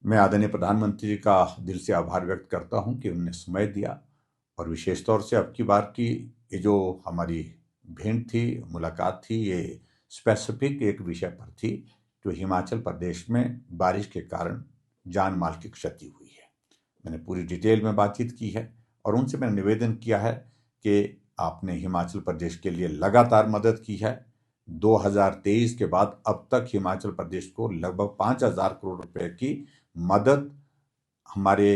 मैं आदरणीय प्रधानमंत्री जी का दिल से आभार व्यक्त करता हूं कि उन्होंने समय दिया और विशेष तौर से अब की बार की ये जो हमारी भेंट थी, मुलाकात थी, ये स्पेसिफिक एक विषय पर थी जो हिमाचल प्रदेश में बारिश के कारण जान माल की क्षति हुई है। मैंने पूरी डिटेल में बातचीत की है और उनसे मैंने निवेदन किया है कि आपने हिमाचल प्रदेश के लिए लगातार मदद की है। 2023 के बाद अब तक हिमाचल प्रदेश को लगभग 5,000 करोड़ रुपए की मदद हमारे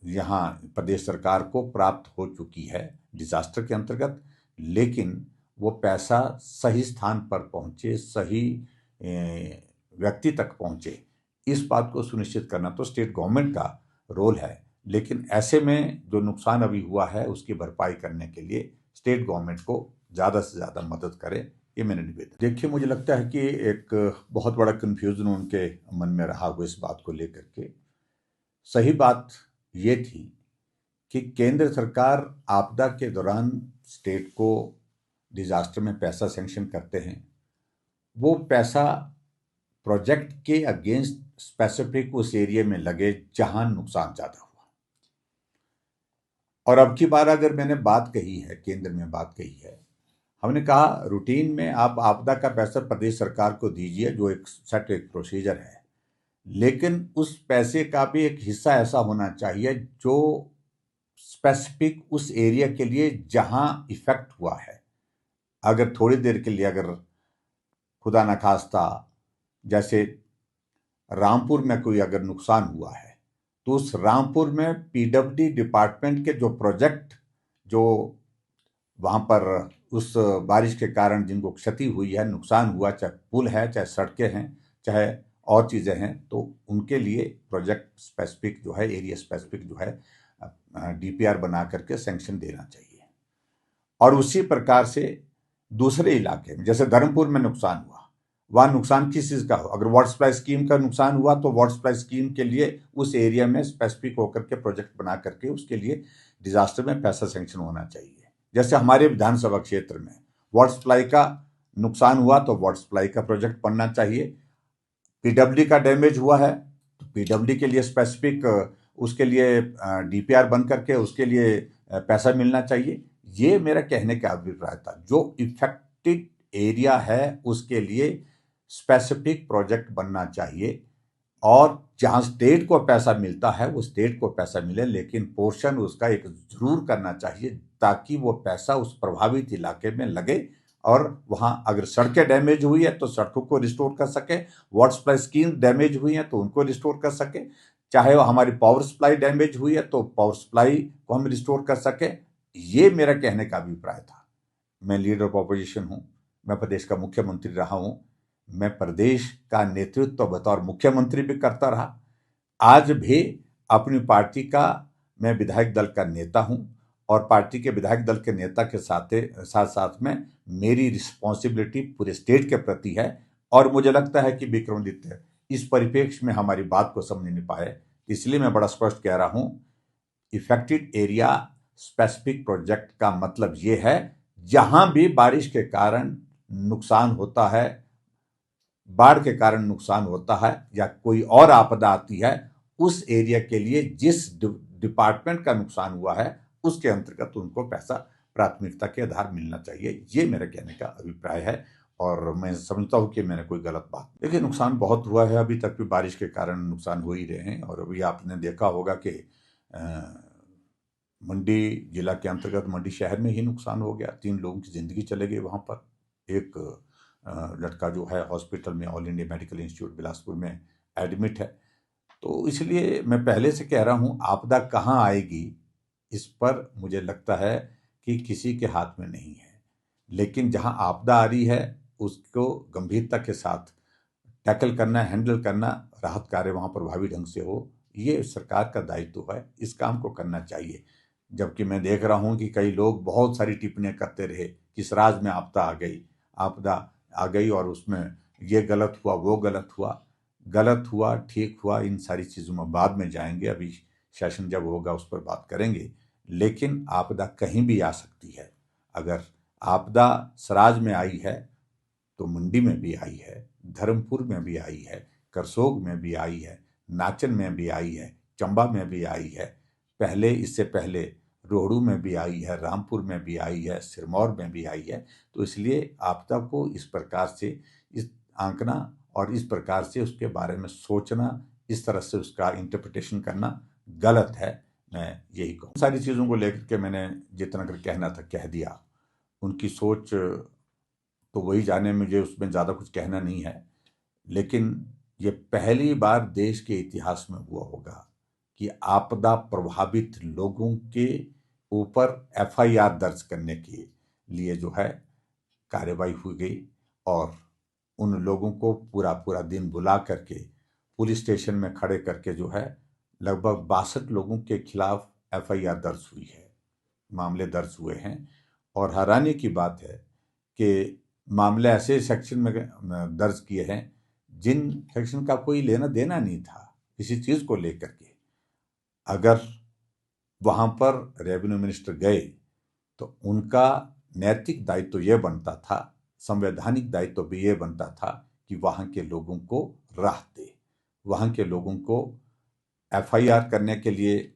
यहाँ प्रदेश सरकार को प्राप्त हो चुकी है डिजास्टर के अंतर्गत, लेकिन वो पैसा सही स्थान पर पहुंचे, सही व्यक्ति तक पहुंचे, इस बात को सुनिश्चित करना तो स्टेट गवर्नमेंट का रोल है। लेकिन ऐसे में जो नुकसान अभी हुआ है उसकी भरपाई करने के लिए स्टेट गवर्नमेंट को ज़्यादा से ज़्यादा मदद करे, ये मैंने निवेदन। देखिए, मुझे लगता है कि एक बहुत बड़ा कन्फ्यूजन उनके मन में रहा हो इस बात को लेकर के। सही बात ये थी कि केंद्र सरकार आपदा के दौरान स्टेट को डिजास्टर में पैसा सैंक्शन करते हैं, वो पैसा प्रोजेक्ट के अगेंस्ट स्पेसिफिक उस एरिया में लगे जहां नुकसान ज्यादा हुआ। और अब की बार अगर मैंने बात कही है, केंद्र में बात कही है, हमने कहा रूटीन में आप आपदा का पैसा प्रदेश सरकार को दीजिए, जो एक सेट एक प्रोसीजर है, लेकिन उस पैसे का भी एक हिस्सा ऐसा होना चाहिए जो स्पेसिफिक उस एरिया के लिए जहां इफेक्ट हुआ है। अगर थोड़ी देर के लिए अगर खुदा न खास्ता जैसे रामपुर में कोई अगर नुकसान हुआ है तो उस रामपुर में पीडब्ल्यूडी डिपार्टमेंट के जो प्रोजेक्ट जो वहां पर उस बारिश के कारण जिनको क्षति हुई है, नुकसान हुआ, चाहे पुल है, चाहे सड़कें हैं, चाहे और चीज़ें हैं, तो उनके लिए प्रोजेक्ट स्पेसिफिक जो है, एरिया स्पेसिफिक जो है डीपीआर बना करके सैंक्शन देना चाहिए। और उसी प्रकार से दूसरे इलाके में जैसे धर्मपुर में नुकसान हुआ, वह नुकसान किस चीज़ का हो, अगर वाटर सप्लाई स्कीम का नुकसान हुआ तो वाटर सप्लाई स्कीम के लिए उस एरिया में स्पेसिफिक होकर के प्रोजेक्ट बना करके उसके लिए डिजास्टर में पैसा सैंक्शन होना चाहिए। जैसे हमारे विधानसभा क्षेत्र में वाटर सप्लाई का नुकसान हुआ तो वाटर सप्लाई का प्रोजेक्ट बनना चाहिए। पीडब्ल्यूडी का डैमेज हुआ है तो पीडब्ल्यूडी के लिए स्पेसिफिक उसके लिए डीपीआर बन करके उसके लिए पैसा मिलना चाहिए। ये मेरा कहने का अभिप्राय था। जो इफेक्टेड एरिया है उसके लिए स्पेसिफिक प्रोजेक्ट बनना चाहिए और जहां स्टेट को पैसा मिलता है वो स्टेट को पैसा मिले, लेकिन पोर्शन उसका एक जरूर करना चाहिए ताकि वो पैसा उस प्रभावित इलाके में लगे और वहां अगर सड़कें डैमेज हुई है तो सड़कों को रिस्टोर कर सके, वाटर सप्लाई स्कीम डैमेज हुई है तो उनको रिस्टोर कर सके, चाहे वो हमारी पावर सप्लाई डैमेज हुई है तो पावर सप्लाई को हम रिस्टोर कर सके। ये मेरा कहने का अभिप्राय था। मैं लीडर ऑफ ऑपोजिशन हूं, मैं प्रदेश का मुख्यमंत्री रहा हूं, मैं प्रदेश का नेतृत्व बतौर मुख्यमंत्री भी करता रहा, आज भी अपनी पार्टी का मैं विधायक दल का नेता हूं और पार्टी के विधायक दल के नेता के साथ साथ साथ में मेरी रिस्पॉन्सिबिलिटी पूरे स्टेट के प्रति है। और मुझे लगता है कि विक्रमादित्य इस परिप्रेक्ष्य में हमारी बात को समझ नहीं पाए, इसलिए मैं बड़ा स्पष्ट कह रहा हूं, इफेक्टेड एरिया स्पेसिफिक प्रोजेक्ट का मतलब ये है जहां भी बारिश के कारण नुकसान होता है, बाढ़ के कारण नुकसान होता है या कोई और आपदा आती है, उस एरिया के लिए जिस डिपार्टमेंट का नुकसान हुआ है उसके अंतर्गत उनको पैसा प्राथमिकता के आधार मिलना चाहिए। ये मेरे कहने का अभिप्राय है और मैं समझता हूँ कि मैंने कोई गलत बात। देखिए, नुकसान बहुत हुआ है, अभी तक भी बारिश के कारण नुकसान हो ही रहे हैं। और अभी आपने देखा होगा कि मंडी जिला के अंतर्गत मंडी शहर में ही नुकसान हो गया, 3 लोगों की जिंदगी चले गई वहां पर। एक लड़का जो है हॉस्पिटल में, all India medical institute Bilaspur में एडमिट है। तो इसलिए मैं पहले से कह रहा हूं, आपदा कहाँ आएगी इस पर मुझे लगता है कि किसी के हाथ में नहीं है, लेकिन जहां आपदा आ रही है उसको गंभीरता के साथ टैकल करना, हैंडल करना, राहत कार्य वहां प्रभावी ढंग से हो, ये सरकार का दायित्व है, इस काम को करना चाहिए। जबकि मैं देख रहा हूं कि कई लोग बहुत सारी टिप्पणियां करते रहे, किस राज में आपदा आ गई और उसमें ये गलत हुआ, वो गलत हुआ, ठीक हुआ, इन सारी चीज़ों में बाद में जाएंगे, अभी सेशन जब होगा उस पर बात करेंगे। लेकिन आपदा कहीं भी आ सकती है। अगर आपदा सराज में आई है तो मंडी में भी आई है, धर्मपुर में भी आई है, करसोग में भी आई है, नाचन में भी आई है, चंबा में भी आई है, पहले इससे पहले रोहड़ू में भी आई है, रामपुर में भी आई है, सिरमौर में भी आई है। तो इसलिए आपदा को इस प्रकार से इस आंकना और इस प्रकार से उसके बारे में सोचना, इस तरह से उसका इंटरप्रिटेशन करना गलत है। मैं यही कहूँ। सारी चीज़ों को लेकर के मैंने जितना कर कहना था कह दिया। उनकी सोच तो वही जाने, मुझे उसमें ज़्यादा कुछ कहना नहीं है। लेकिन ये पहली बार देश के इतिहास में हुआ होगा कि आपदा प्रभावित लोगों के ऊपर एफआईआर दर्ज करने के लिए जो है कार्रवाई हुई गई और उन लोगों को पूरा पूरा दिन बुला करके पुलिस स्टेशन में खड़े करके जो है लगभग 62 लोगों के खिलाफ एफआईआर दर्ज हुई है, मामले दर्ज हुए हैं। और हैरानी की बात है कि मामले ऐसे सेक्शन में दर्ज किए हैं जिन सेक्शन का कोई लेना देना नहीं था किसी चीज़ को लेकर के। अगर वहाँ पर रेवेन्यू मिनिस्टर गए तो उनका नैतिक दायित्व तो ये बनता था, संवैधानिक दायित्व भी ये बनता था कि वहाँ के लोगों को राहत दे, वहाँ के लोगों को एफआईआर करने के लिए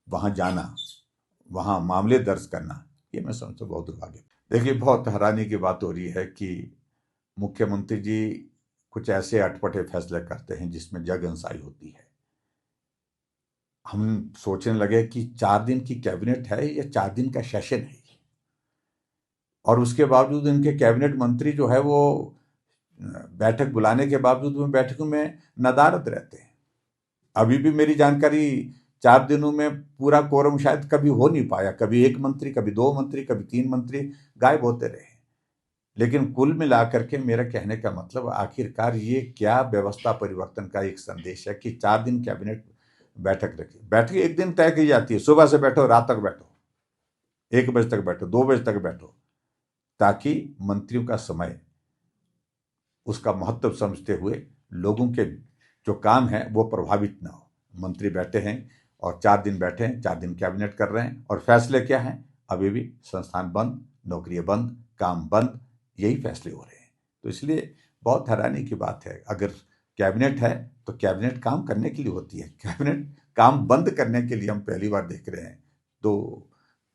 वहाँ जाना, वहाँ मामले दर्ज करना, ये मैं समझता बहुत दुर्भाग्य। देखिए, बहुत हैरानी की बात हो रही है कि मुख्यमंत्री जी कुछ ऐसे अटपटे फैसले करते हैं जिसमें जग हंसाई होती है। हम सोचने लगे कि 4 दिन की कैबिनेट है या 4 दिन का सेशन है, और उसके बावजूद इनके कैबिनेट मंत्री जो है वो बैठक बुलाने के बावजूद में बैठकों में नदारद रहते हैं। अभी भी मेरी जानकारी 4 दिनों में पूरा कोरम शायद कभी हो नहीं पाया, कभी 1 मंत्री, कभी 2 मंत्री, कभी 3 मंत्री गायब होते रहे। लेकिन कुल मिलाकर के मेरा कहने का मतलब आखिरकार ये क्या व्यवस्था परिवर्तन का एक संदेश है कि 4 दिन कैबिनेट बैठक रखी, बैठक एक दिन तय की जाती है, सुबह से बैठो, रात तक बैठो, 1 बजे तक बैठो, 2 बजे तक बैठो, ताकि मंत्रियों का समय उसका महत्व समझते हुए लोगों के जो काम है वो प्रभावित ना हो। मंत्री बैठे हैं और 4 दिन बैठे हैं, 4 दिन कैबिनेट कर रहे हैं, और फैसले क्या हैं? अभी भी संस्थान बंद, नौकरियां बंद, काम बंद, यही फैसले हो रहे हैं। तो इसलिए बहुत हैरानी की बात है। अगर कैबिनेट है तो कैबिनेट काम करने के लिए होती है, कैबिनेट काम बंद करने के लिए हम पहली बार देख रहे हैं। तो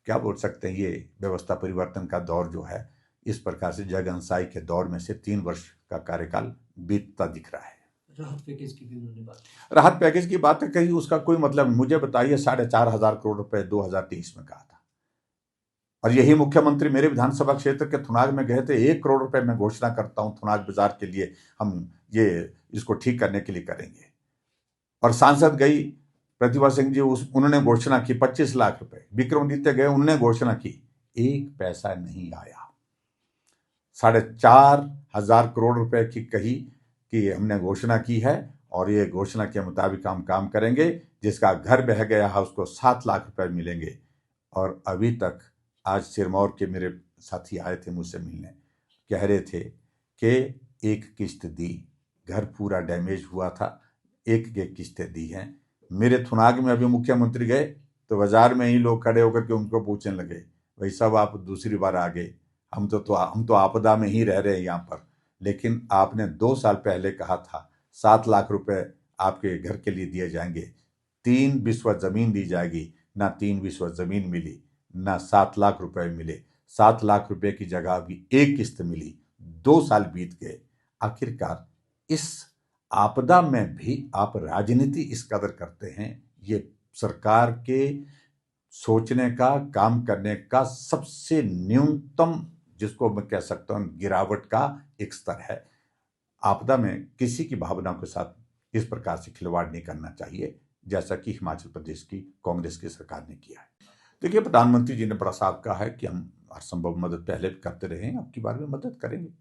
क्या बोल सकते हैं, ये व्यवस्था परिवर्तन का दौर जो है इस प्रकार से जगहंसाई के दौर में से 3 वर्ष का कार्यकाल बीतता दिख रहा है। राहत पैकेज की भी उन्होंने बात की। राहत पैकेज की बात कही, उसका कोई मतलब मुझे बताइए। 4,500 करोड़ रुपए 2023 में कहा था, और यही मुख्यमंत्री मेरे विधानसभा क्षेत्र के थुनाग में गए थे। 1 करोड़ रुपए मैं घोषणा करता हूं थुनाग बाजार के लिए, हम ये इसको ठीक करने के लिए करेंगे। और सांसद गई प्रतिभा सिंह जी, उन्होंने घोषणा की 25 लाख रुपए। विक्रमादित्य गए, उन्होंने घोषणा की, 1 पैसा नहीं आया। 4,500 करोड़ रुपए की कही कि हमने घोषणा की है और ये घोषणा के मुताबिक हम काम करेंगे। जिसका घर बह गया है उसको 7 लाख रुपए मिलेंगे। और अभी तक, आज सिरमौर के मेरे साथी आए थे मुझसे मिलने, कह रहे थे कि एक किस्त दी, घर पूरा डैमेज हुआ था, एक किस्तें दी हैं। मेरे थुनाग में अभी मुख्यमंत्री गए तो बाजार में ही लोग खड़े होकर के उनको पूछने लगे, भाई साहब आप दूसरी बार आ गए, हम तो आपदा में ही रह रहे हैं यहाँ पर, लेकिन आपने 2 साल पहले कहा था 7 लाख रुपए आपके घर के लिए दिए जाएंगे, 3 बिस्वा जमीन दी जाएगी, ना 3 बिस्वा जमीन मिली, ना 7 लाख रुपए मिले। 7 लाख रुपए की जगह अभी एक किस्त मिली, 2 साल बीत गए। आखिरकार इस आपदा में भी आप राजनीति इस कदर करते हैं, ये सरकार के सोचने का, काम करने का सबसे न्यूनतम, जिसको मैं कह सकता हूं गिरावट का एक स्तर है। आपदा में किसी की भावनाओं के साथ इस प्रकार से खिलवाड़ नहीं करना चाहिए, जैसा कि हिमाचल प्रदेश की कांग्रेस की सरकार ने किया है। देखिए, प्रधानमंत्री जी ने बड़ा साफ कहा है कि हम हर संभव मदद पहले भी करते रहे हैं, अब की बार में मदद करेंगे।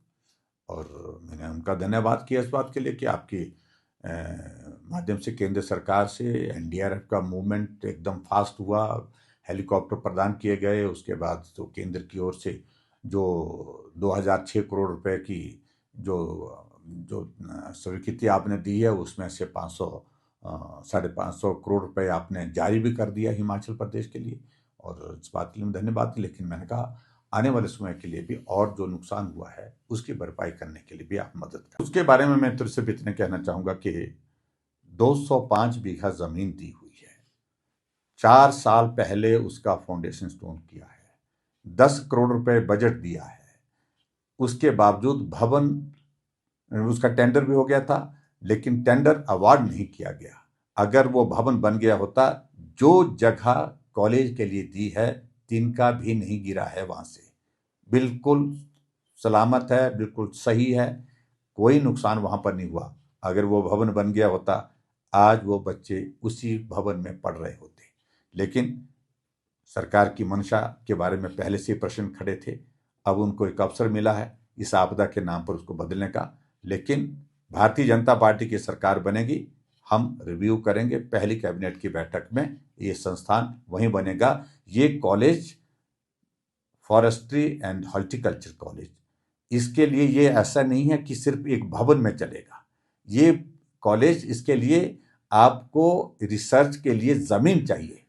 और मैंने उनका धन्यवाद किया इस बात के लिए कि आपके माध्यम से केंद्र सरकार से एनडीआरएफ का मूवमेंट एकदम फास्ट हुआ, हेलीकॉप्टर प्रदान किए गए। उसके बाद तो केंद्र की ओर से जो 2006 करोड़ रुपए की जो जो स्वीकृति आपने दी है, उसमें से 500-550 करोड़ रुपए आपने जारी भी कर दिया हिमाचल प्रदेश के लिए, और इस बात के लिए धन्यवाद। लेकिन मैंने कहा आने वाले समय के लिए भी और जो नुकसान हुआ है उसकी भरपाई करने के लिए भी आप मदद करें। उसके बारे में मैं तो सिर्फ इतने कहना चाहूँगा कि 205 बीघा जमीन दी हुई है, 4 साल पहले उसका फाउंडेशन स्टोन किया है, 10 करोड़ रुपए बजट दिया है, उसके बावजूद भवन, उसका टेंडर भी हो गया था लेकिन टेंडर अवार्ड नहीं किया गया। अगर वो भवन बन गया होता, जो जगह कॉलेज के लिए दी है तिनका भी नहीं गिरा है, वहां से बिल्कुल सलामत है, बिल्कुल सही है, कोई नुकसान वहां पर नहीं हुआ। अगर वो भवन बन गया होता, आज वो बच्चे उसी भवन में पढ़ रहे होते। लेकिन सरकार की मंशा के बारे में पहले से प्रश्न खड़े थे, अब उनको एक अवसर मिला है इस आपदा के नाम पर उसको बदलने का। लेकिन भारतीय जनता पार्टी की सरकार बनेगी, हम रिव्यू करेंगे, पहली कैबिनेट की बैठक में ये संस्थान वहीं बनेगा। ये college forestry and horticulture college, इसके लिए ये ऐसा नहीं है कि सिर्फ एक भवन में चलेगा। ये कॉलेज, इसके लिए आपको रिसर्च के लिए जमीन चाहिए।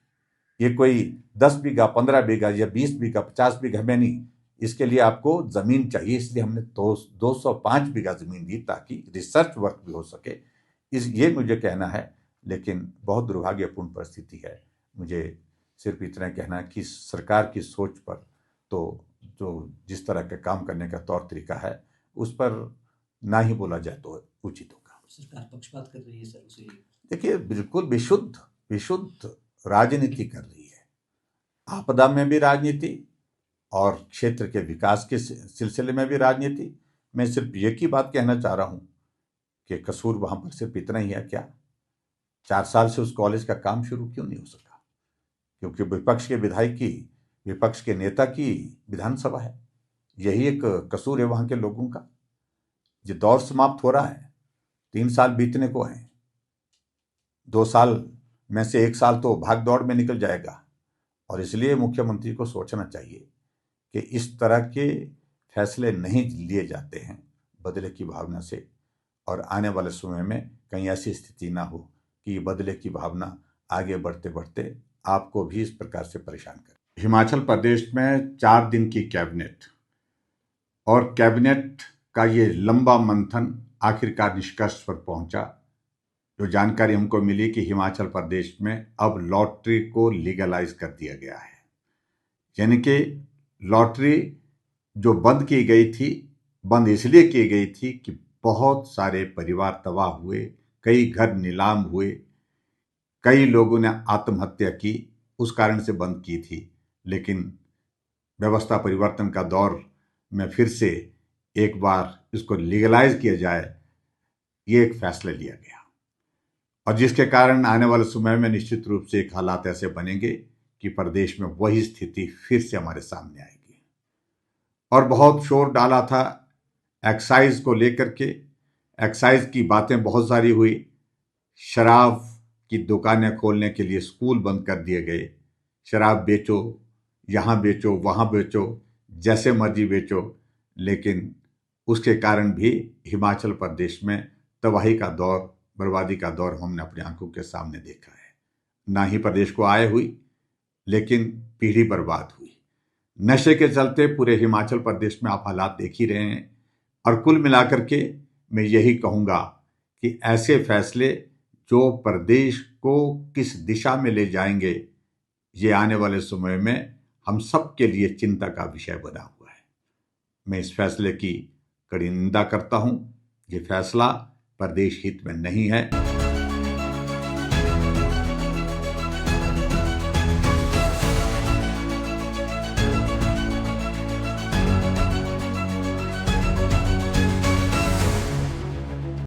ये कोई 10 बीघा, 15 बीघा या 20 बीघा, 50 बीघा में नहीं, इसके लिए आपको जमीन चाहिए। इसलिए हमने 205 बीघा जमीन दी ताकि रिसर्च वर्क भी हो सके। ये मुझे कहना है, लेकिन बहुत दुर्भाग्यपूर्ण परिस्थिति है। मुझे सिर्फ इतना कहना है कि सरकार की सोच पर तो जो जिस तरह के काम करने का तौर तरीका है उस पर ना ही बोला जाए तो उचित होगा। सरकार पक्षपात कर रही है सर उसे। देखिए, बिल्कुल विशुद्ध राजनीति कर रही है, आपदा में भी राजनीति और क्षेत्र के विकास के सिलसिले में भी राजनीति। मैं सिर्फ एक ही बात कहना चाह रहा हूं कि कसूर वहां पर सिर्फ इतना ही है क्या, 4 साल से उस कॉलेज का काम शुरू क्यों नहीं हो सका? क्योंकि विपक्ष के नेता की विधानसभा है, यही एक कसूर है वहां के लोगों का। ये दौर समाप्त हो रहा है, 3 साल बीतने को हैं, 2 साल में से 1 साल तो भाग दौड़ में निकल जाएगा। और इसलिए मुख्यमंत्री को सोचना चाहिए कि इस तरह के फैसले नहीं लिए जाते हैं बदले की भावना से, और आने वाले समय में कहीं ऐसी स्थिति ना हो कि बदले की भावना आगे बढ़ते बढ़ते आपको भी इस प्रकार से परेशान करे। हिमाचल प्रदेश में 4 दिन की कैबिनेट, और कैबिनेट का ये लंबा मंथन आखिरकार निष्कर्ष पर पहुंचा। जो जानकारी हमको मिली कि हिमाचल प्रदेश में अब लॉटरी को लीगलाइज कर दिया गया है, यानी कि लॉटरी जो बंद की गई थी, बंद इसलिए की गई थी कि बहुत सारे परिवार तबाह हुए, कई घर नीलाम हुए, कई लोगों ने आत्महत्या की, उस कारण से बंद की थी। लेकिन व्यवस्था परिवर्तन का दौर में फिर से एक बार इसको लीगलाइज किया जाए, ये एक फैसला लिया गया, और जिसके कारण आने वाले समय में निश्चित रूप से एक हालात ऐसे बनेंगे कि प्रदेश में वही स्थिति फिर से हमारे सामने आएगी। और बहुत शोर डाला था एक्साइज को लेकर के, एक्साइज की बातें बहुत सारी हुई, शराब की दुकानें खोलने के लिए स्कूल बंद कर दिए गए, शराब बेचो, यहाँ बेचो, वहाँ बेचो, जैसे मर्जी बेचो। लेकिन उसके कारण भी हिमाचल प्रदेश में तबाही का दौर, बर्बादी का दौर हमने अपनी आंखों के सामने देखा है। ना ही प्रदेश को आय हुई, लेकिन पीढ़ी बर्बाद हुई। नशे के चलते पूरे हिमाचल प्रदेश में आप हालात देख ही रहे हैं। और कुल मिलाकर के मैं यही कहूँगा कि ऐसे फैसले जो प्रदेश को किस दिशा में ले जाएंगे, ये आने वाले समय में हम सब के लिए चिंता का विषय बना हुआ है। मैं इस फैसले की कड़ी निंदा करता हूँ। ये फैसला प्रदेश हित में नहीं है।